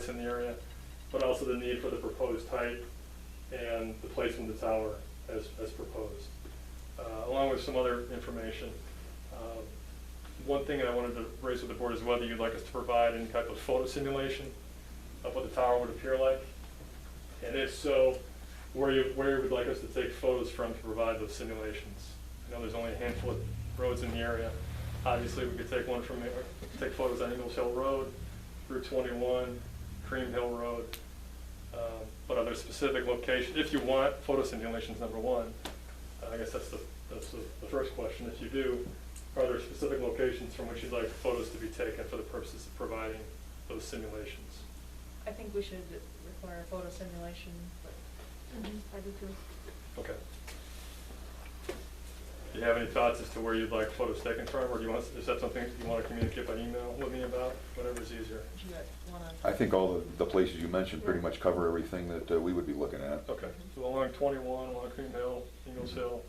in the area, but also the need for the proposed height and the placement of the tower as proposed, along with some other information. One thing that I wanted to raise with the board is whether you'd like us to provide any type of photo simulation of what the tower would appear like, and if so, where you would like us to take photos from to provide those simulations. I know there's only a handful of roads in the area. Obviously, we could take photos on Ingalls Hill Road, Route 21, Cream Hill Road, but are there specific locations? If you want photo simulations, number one, I guess that's the first question. If you do, are there specific locations from which you'd like photos to be taken for the purposes of providing those simulations? I think we should require a photo simulation. I do too. Okay. Do you have any thoughts as to where you'd like photos taken from, or is that something you want to communicate by email with me about? Whatever's easier. Do you wanna? I think all the places you mentioned pretty much cover everything that we would be looking at. Okay, so along 21, along Cream Hill, Ingalls Hill,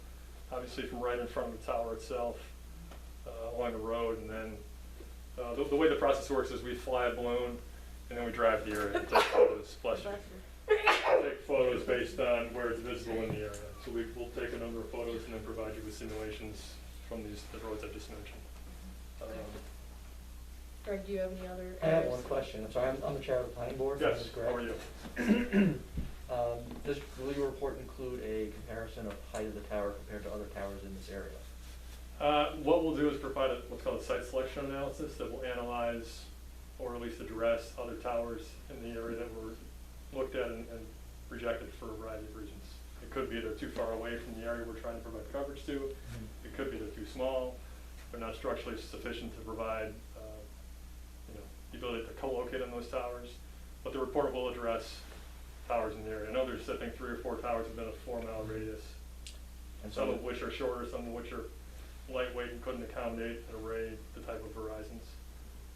obviously from right in front of the tower itself, along the road, and then the way the process works is we fly a balloon, and then we drive the area and take photos, take photos based on where it's visible in the area. So we'll take a number of photos and then provide you with simulations from the roads I just mentioned. Greg, do you have any other? I have one question. I'm sorry, I'm the chair of the planning board. Yes, Greg. how are you? Will your report include a comparison of height of the tower compared to other towers in this area? What we'll do is provide what's called a site selection analysis that will analyze, or at least address, other towers in the area that were looked at and rejected for a variety of reasons. It could be they're too far away from the area we're trying to provide coverage to. It could be they're too small. They're not structurally sufficient to provide the ability to co-locate on those towers. But the report will address towers in the area. I know there's, I think, 3 or 4 towers within a 4-mile radius, and some of which are shorter, some of which are lightweight and couldn't accommodate an array the type of horizons.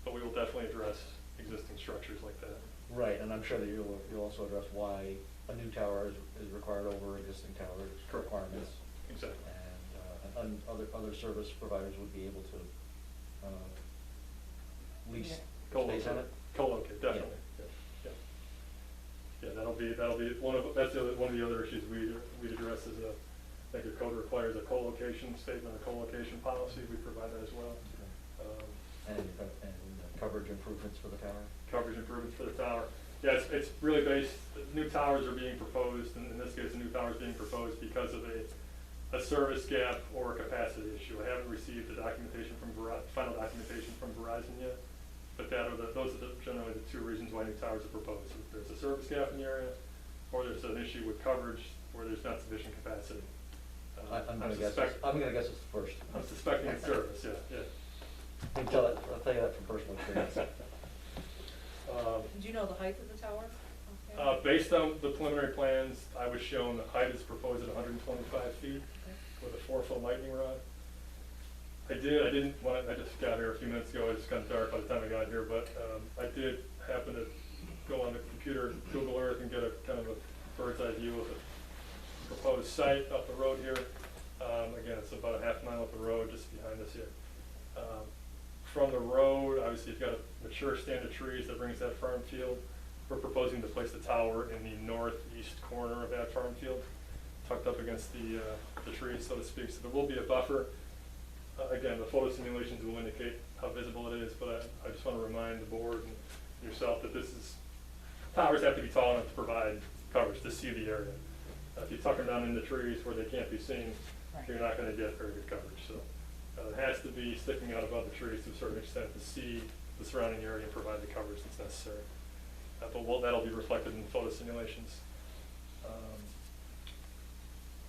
But we will definitely address existing structures like that. Right, and I'm sure that you'll also address why a new tower is required over existing towers requirements. Exactly. And other service providers would be able to lease space on it? Co-locate, definitely. Yeah, that'll be one of the other issues we'd address is I think your code requires a co-location statement, a co-location policy. We provide that as well. And coverage improvements for the tower? Coverage improvements for the tower. Yeah, it's really based, new towers are being proposed, and in this case, a new tower is being proposed because of a service gap or a capacity issue. I haven't received the documentation final documentation from Verizon yet, but those are generally the 2 reasons why new towers are proposed. If there's a service gap in the area, or there's an issue with coverage where there's not sufficient capacity. I'm gonna guess it's the first. I'm suspecting it's service, yeah. I'll tell you that from personal experience. Do you know the height of the tower? Based on the preliminary plans, I was shown the height is proposed at 125 feet with a 4-foot lightning rod. I just got here a few minutes ago. It was kind of dark by the time I got here, but I did happen to go on the computer, Google Earth, and get a kind of a bird's eye view of the proposed site up the road here. Again, it's about a half mile up the road, just behind us here. From the road, obviously you've got a mature stand of trees that brings that farm field. We're proposing to place the tower in the northeast corner of that farm field, tucked up against the trees, so to speak. So there will be a buffer. Again, the photo simulations will indicate how visible it is, but I just want to remind the board and yourself that towers have to be tall enough to provide coverage to see the area. If you tuck them down in the trees where they can't be seen, you're not going to get very good coverage. So it has to be sticking out above the trees to a certain extent to see the surrounding area and provide the coverage that's necessary. But that'll be reflected in photo simulations.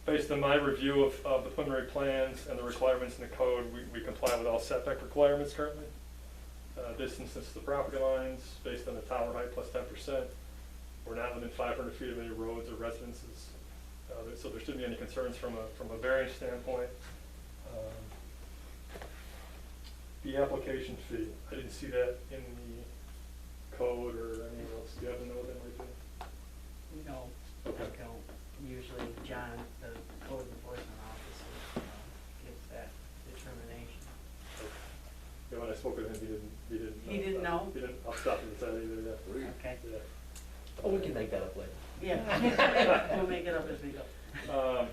Based on my review of the preliminary plans and the requirements in the code, we comply with all setback requirements currently. Distances to the property lines based on the tower height plus 10%. We're not within 500 feet of any roads or residences. So there shouldn't be any concerns from a variance standpoint. The application fee, I didn't see that in the code or anywhere else. Do you happen to know what that might be? No, Okay. I don't. Usually John, the code enforcement officer, gives that determination. Yeah, when I spoke with him, he didn't. He didn't know? He didn't. I'll stop him and say either. Yeah. Okay. Yeah. Oh, we can make that up later. Yeah, we'll make it up as we go.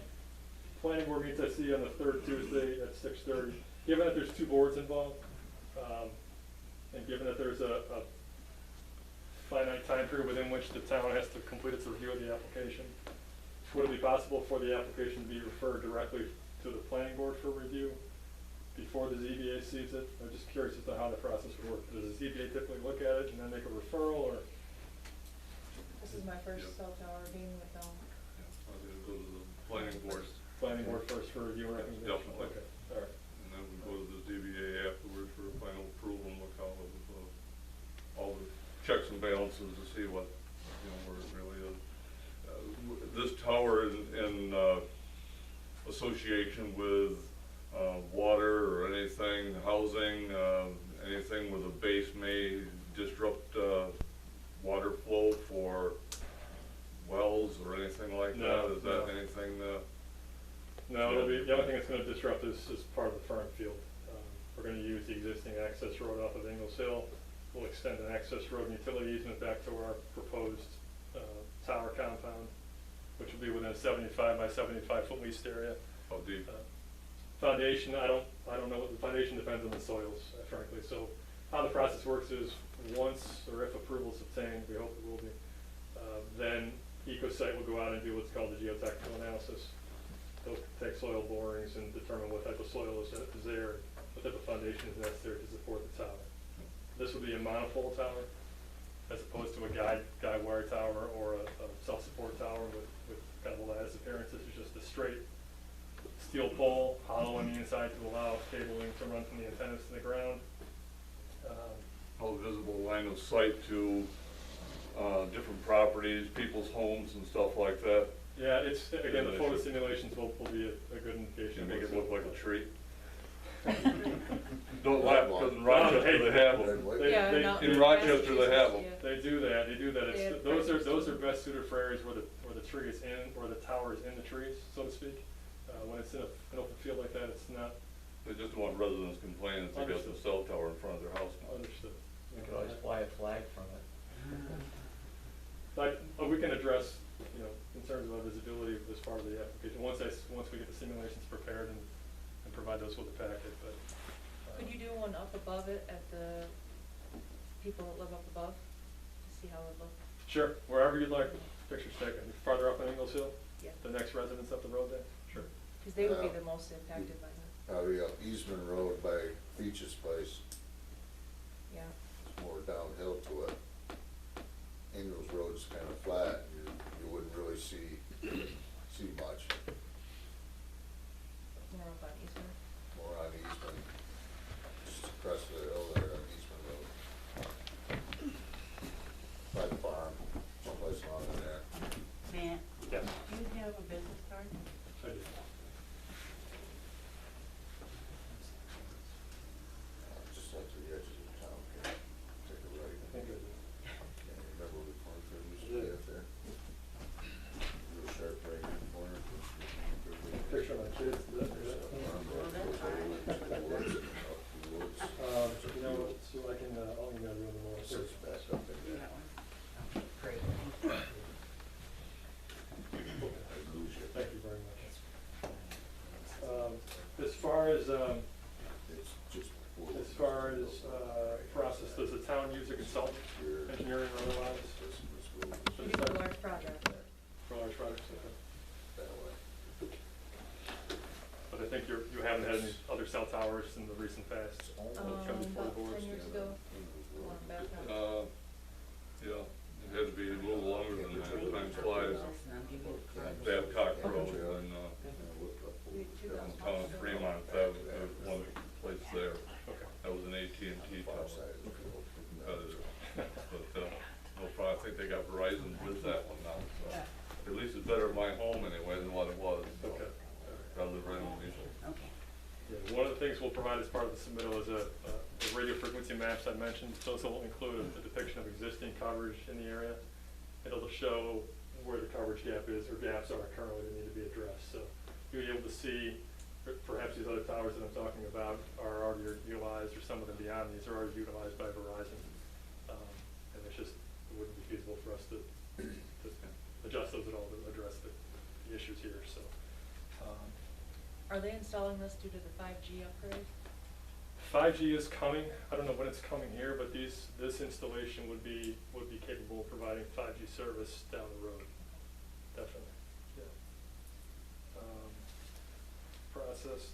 Planning board meets, I see, on the third Tuesday at 6:30. Given that there's two boards involved, and given that there's a finite time period within which the town has to complete its review of the application, would it be possible for the application to be referred directly to the planning board for review before the ZBA sees it? I'm just curious as to how the process would work. Does the ZBA typically look at it and then make a referral, or? This is my first Yep. cell tower being with them. I think it goes to the planning board, Planning board first for review and recommendation? Definitely. Okay, all right. and then we go to the ZBA afterwards for final approval and look out of all the checks and balances to see what, where it really is. This tower in association with water or anything, housing, anything with a base may disrupt water flow for wells or anything like No, that? Is that no. anything No, it'll be, the only thing that's gonna disrupt is part of the farm field. We're gonna use the existing access road off of Ingalls Hill. We'll extend an access road and utility easement back to our proposed tower compound, which will be within a 75 by 75 foot leased area. how deep? Foundation, I don't know what the foundation depends on the soils, frankly. So how the process works is, once or if approval is obtained, we hope it will be, then EcoSite will go out and do what's called the geotechnical analysis. They'll take soil borings and determine what type of soil is there, what type of foundation is necessary to support the tower. This would be a monopole tower, as opposed to a guide wire tower or a self-support tower with kind of a lattice appearance. This is just a straight steel pole, hollow on the inside to allow cabling to run from the antennas to the ground. How visible line of sight to different properties, people's homes and stuff like that? Yeah, it's, again, the photo simulations will be a good indication. Can of make what's it look in- like a tree? Don't laugh, because in Rochester they have them. Yeah, They- no, in Rochester they have 'em. yeah. They do that. They have Those are best suited for areas where the tree is in, or the tower is in the trees, so to speak. When it's in an open field like that, it's not They just want residents complaining that they got the cell tower in front of their house now. understood. We could always fly a flag from it. But we can address, concerns about visibility as part of the application, once we get the simulations prepared and provide those with the packet, but. Could you do one up above it at the people that live up above, to see how it looks? Sure, wherever you'd like pictures taken, farther up on Ingalls Hill, Yeah, the next residents up the road there, sure. because they would be the most impacted by that, Eastman Road by Beach's place, yeah. it's more downhill to it. Ingalls Road's kind of flat, you wouldn't really see much, More up on Eastern. more on Eastman, just across the hill there on Eastman Road. By the farm, someplace along in there. Matt, Yes. do you have a business card? I do. Just like the edges of town, okay? Take a right. I think I do. Can't remember what corner there used to be up there. Real sharp right in the corner. Picture of my kids, Well, that's fine. so I can, I'll email you in the morning. Sits back up in You there. got one? Great. I'd lose you. Thank you very much. As far as, It's just. process, does the town use a consultant, engineering or otherwise, We do a large project. for large projects? Okay. That way. But I think you haven't had any other cell towers in the recent past. It's almost. Come before the About boards. 10 years ago. Long back now. Yeah, it had to be a little longer than that, time flies. And I'll give you the card. Babcock Road in $2,000. town of Fremont, that was one place there. Okay. That was an AT&T Far tower. side of the field. But, no problem, I think they got Verizon with that one now, so. At least it's better at my home anyway than what it was, so. Okay. I live right on Diesel. Okay. Yeah, one of the things we'll provide as part of the submittal is the radio frequency maps I mentioned. Those will include a depiction of existing coverage in the area. It'll show where the coverage gap is, or gaps are currently that need to be addressed. So you'll be able to see perhaps these other towers that I'm talking about are already utilized, or some of them beyond these are already utilized by Verizon. And it's just, it wouldn't be feasible for us to Are they installing this due to the 5G upgrade? 5G is coming, I don't know when it's coming here, but this installation would be capable of providing 5G service down the road, definitely, yeah. Process,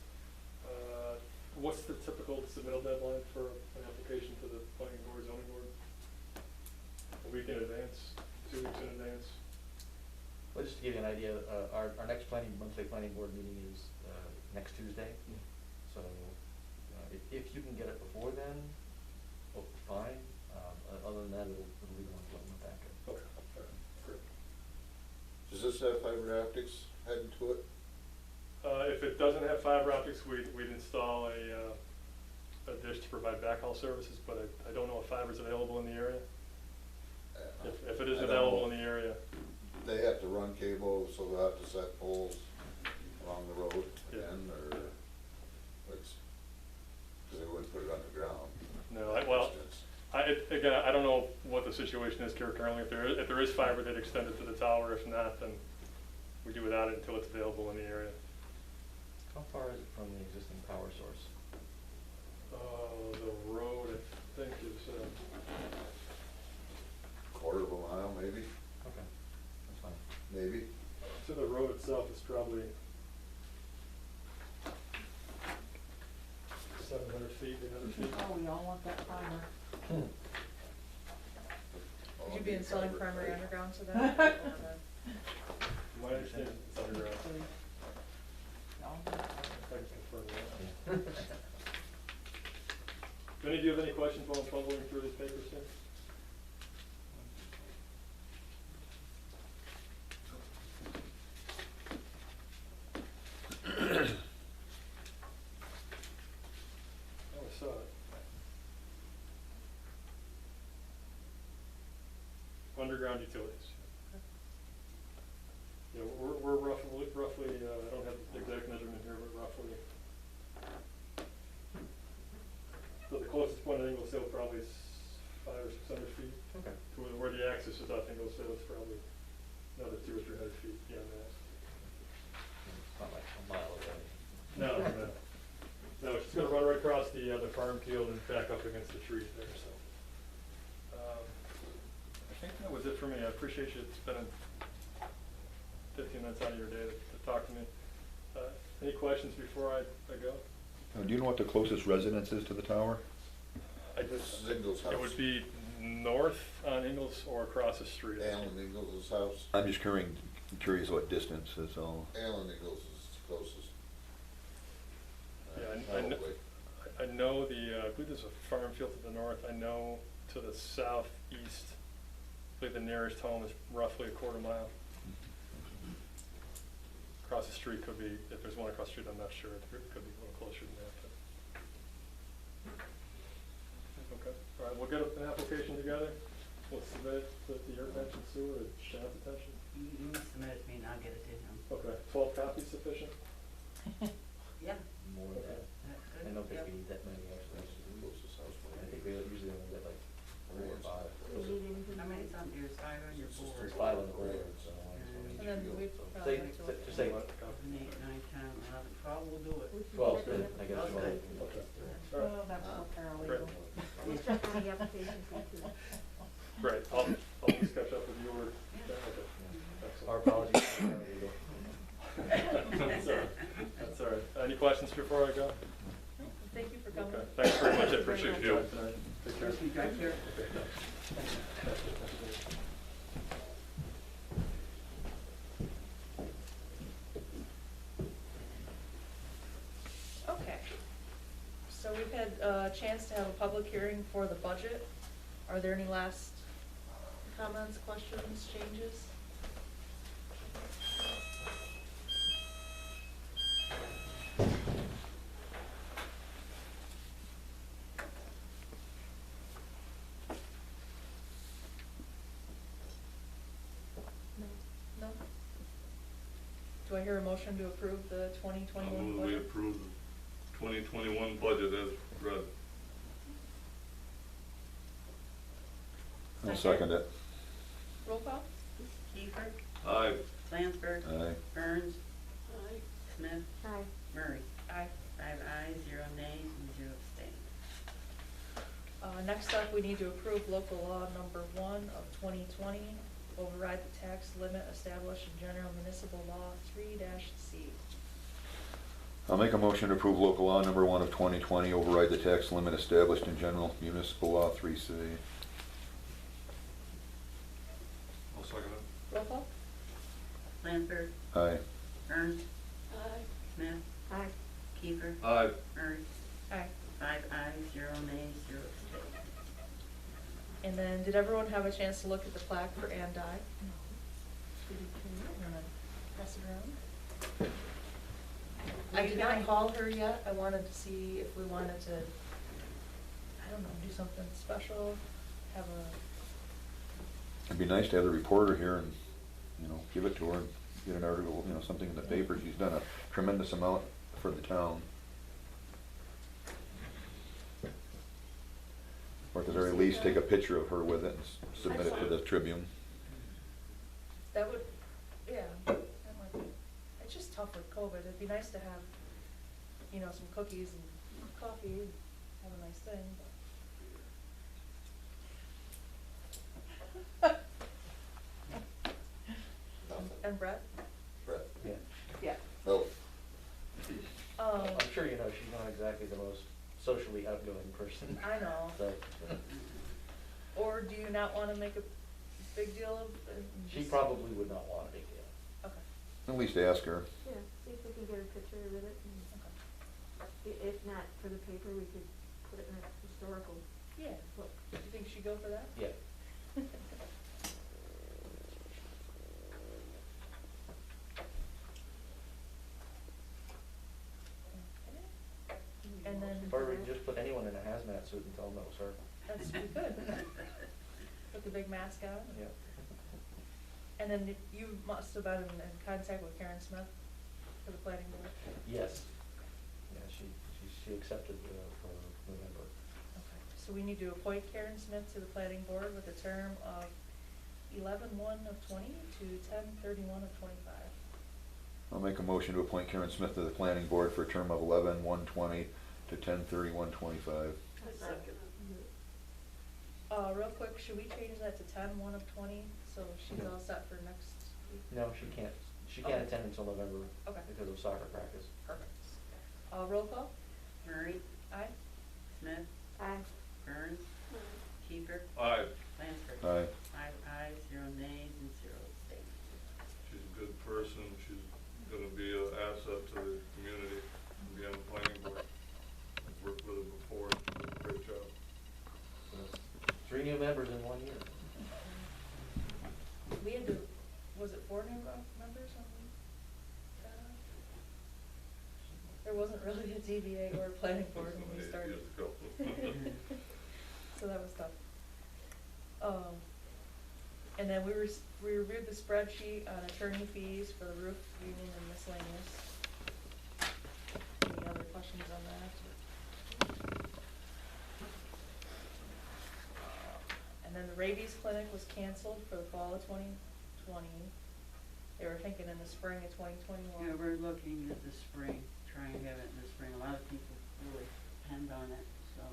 what's the typical submittal deadline for an application to the planning board, zoning board? A week in advance, 2 weeks in advance? Well, just to give you an idea, our next monthly planning board meeting is next Tuesday. So if you can get it before then, well, fine. Other than that, it'll be the month in the packet. Okay, all right, great. Does this have fiber optics heading to it? If it doesn't have fiber optics, we'd install a dish to provide backhaul services, but I don't know if fiber's available in the area. If it is I don't available know. in the area, They have to run cable, so they'll have to set poles along the road Yeah. again, or what's, because they wouldn't put it underground. no, again, I don't know what the situation is here currently. If there is fiber, they'd extend it to the tower. If not, then we do without it until it's available in the area. How far is it from the existing power source? The road, I think, is, Quarter of a mile, maybe, Okay, that's fine. maybe. to the road itself is probably 700 feet, 800 feet. Oh, we all want that fiber. Would you be installing primary underground to that? Or My understanding is it's underground. No. I can confirm that. Vinny, do you have any questions while I'm fumbling through these papers here? Oh, I saw it. Underground utilities. Yeah, we're roughly, I don't have the exact measurement here, but roughly. So the closest point at Ingleside probably is 500 or 600 feet. Okay. To where the axis is off Ingleside, it's probably another 200 or 300 feet beyond that. It's not like a mile away. No, no. No, it's just gonna run right across the farm field and back up against the trees there, so. I think that was it for me. I appreciate you spending 15 minutes out of your day to talk to me. Any questions before I go? Do you know what the closest residence is to the tower? This is Ingles' house. It would be north on Ingalls or across the street. Alan Ingles' house. I'm just curious what distance is all. Alan Ingles is closest. Yeah, Probably. I know I believe there's a farm field to the north. I know to the southeast, I believe the nearest home is roughly a quarter mile. Across the street could be, if there's one across the street, I'm not sure. It could be a little closer than that. But. Okay, all right, we'll get an application together. We'll submit it to your attention, Sue, or Sean's attention. You can submit it to me and I'll get it to him. Okay, 12 copies sufficient? Yeah, More than that. that's good. I don't think Yep. we need that many actually. Closest house. I think we usually only get like 4 or 5. Do you need anything? How many's on your side on your board? There's 5 on the board, so. And then we So probably say, have to. just say 7, 8, 9, 10, 11, 12 will do it. We should 12, check good, the I guess. That's 12. good. Okay. All Oh, right, that's so great. paralegal. We'll check on the application fee too. Great, I'll just catch up with you or, okay. Our Excellent. apologies. for our legal. That's all right, that's all right. Any questions before I go? Thank you for coming. Okay, thanks very much, I Very appreciate much. your time tonight. Take care. You drive here? Okay, thanks. Okay, so we've had a chance to have a public hearing for the budget. Are there any last comments, questions, changes? No? Do I hear a motion to approve the 2021 I move we budget? approve the 2021 budget as read. I'll second it. Roll call? Kiefer, Aye. Lansford, Aye. Burns, Smith, Aye. Murray. Aye. 5 ayes, 0 nays, and 0 abstained. Next up, we need to approve local law number 1 of 2020, override the tax limit established in general municipal law 3-C. I'll make a motion to approve local law number 1 of 2020, override the tax limit established in general municipal law 3C. I'll second it. Roll call? Lansford. Aye. Ernst. Aye. Smith. Aye. Kiefer. Aye. Murray. Aye. 5 ayes, 0 nays, 0 abstained. And then, did everyone have a chance to look at the plaque for Ann Dye? No. I'm gonna pass it around. I did not call her yet. I wanted to see if we wanted to, I don't know, do something special, have a, It'd be nice to have the reporter here and, give it to her and get an article, something in the paper. She's done a tremendous amount for the town. Or at the very least, take a picture of her with it and submit it to the Tribune. that would, yeah, that might be, it's just tough with COVID. It'd be nice to have, some cookies and coffee, and have a nice thing, but. And Brett? Brett, Yeah. Yeah. no, I'm sure you know she's not exactly the most socially outgoing person. I know. So, Or do you not wanna make a big deal of? she probably would not want a big deal. Okay. At least ask her. Yeah, see if we can get a picture with it, and if not for the paper, we could put it in a historical Yeah, book. do you think she'd go for that? Yeah. And then, Or we could just put anyone in a hazmat suit and tell them that was her. that's, we could. Put the big mask on. Yeah. And then you must have been in contact with Karen Smith for the planning board? Yes. Yeah, she accepted for November. Okay, so we need to appoint Karen Smith to the planning board with a term of 11/1 of 20 to 10/31 of 25. I'll make a motion to appoint Karen Smith to the planning board for a term of 11/1/20 to 10/31/25. Second. Real quick, should we change that to 10/1 of 20, so she's all set for next week? No, she can't. She can't Okay. attend until November. Okay. Because of soccer practice. Perfect. Roll call? Murray. Aye? Smith. Aye. Burns. Kiefer. Aye. Lansford. Aye. 5 ayes, 0 nays, and 0 abstained. She's a good person. She's gonna be an asset to the community and be on the planning board. I've worked with her before. She did a great job. So, 3 new members in 1 year. We had to, was it 4 new members on that? There wasn't really a ZBA or a planning board when we started. Years ago. So that was tough. And then we reviewed the spreadsheet on attorney fees for the roof union and miscellaneous. Any other questions on that? And then the rabies clinic was canceled for the fall of 2020. They were thinking in the spring of 2021. Yeah, we're looking at the spring, trying to have it in the spring. A lot of people really depend on it, so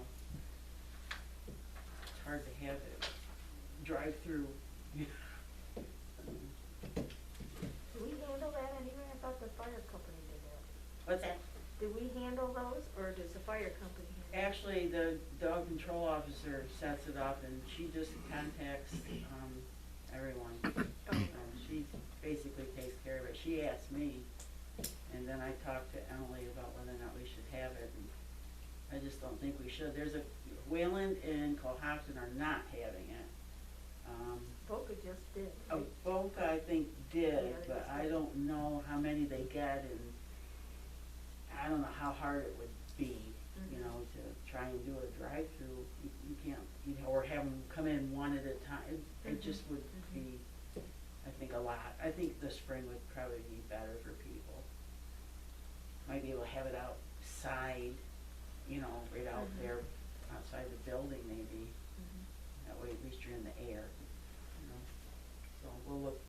it's hard to have it drive through. Do we handle that anyway? I thought the fire company did that. What's that? Do we handle those, or does the fire company handle it? Actually, the dog control officer sets it up and she just contacts, everyone. She basically takes care of it. She asked me, and then I talked to Emily about whether or not we should have it, and I just don't think we should. Wayland and Cohocton are not having it. Boca just did. Boca, I think, did, Yeah, but it's I don't know how many they get, and I don't know how hard it would be, to try and do a drive-through. You can't, or have them come in one at a time. It just would be, I think, a lot. I think the spring would probably be better for people. Might be able to have it outside, right out there, outside the building maybe. That way at least you're in the air.